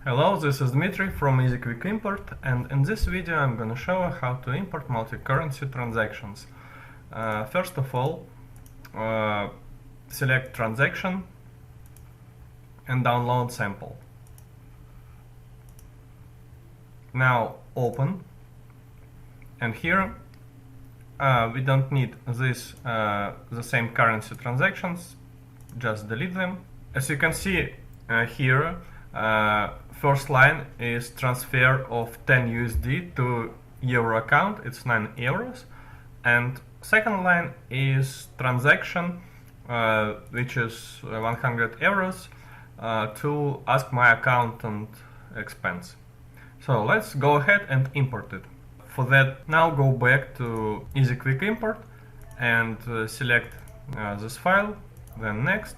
Hello, this is Dmitry from EasyQuickImport, and in this video I'm going to show you how to import multi-currency transactions. First of all, select transaction and download sample. Now open, and here we don't need this the same currency transactions, just delete them. As you can see here, first line is transfer of 10 USD to euro account, it's 9 euros, and second line is transaction which is 100 euros to ask my accountant expense. So let's go ahead and import it. For that, now go back to EasyQuickImport and select this file, then next.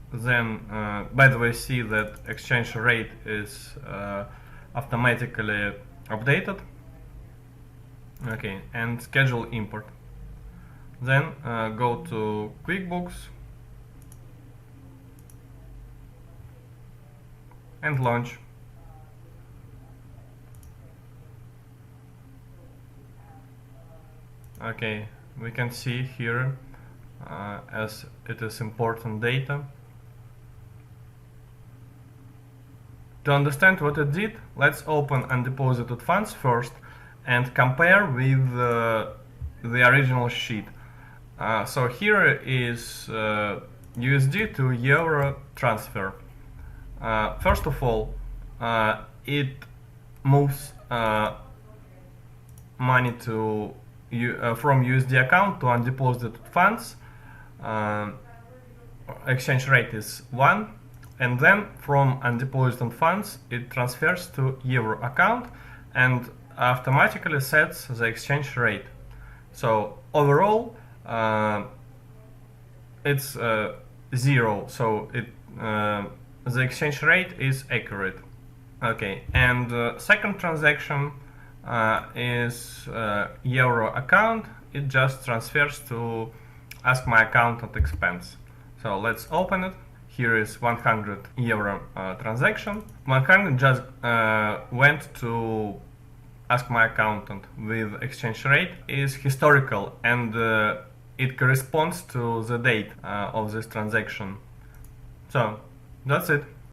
Then, by the way, see that exchange rate is automatically updated. Okay, and schedule import. Then go to QuickBooks and launch. Okay, we can see here as it is important data. To understand what it did, let's open undeposited funds first and compare with the original sheet. So here is USD to euro transfer. First of all, it moves money to from USD account to undeposited funds. Exchange rate is 1. And then from undeposited funds it transfers to euro account and automatically sets the exchange rate. So overall it's 0, so the exchange rate is accurate. Okay, and second transaction is euro account. It just transfers to ask my accountant expense. So let's open it. Here is 100 euro transaction. 100 just went to ask my accountant with exchange rate is historical, and it corresponds to the date of this transaction. So that's it.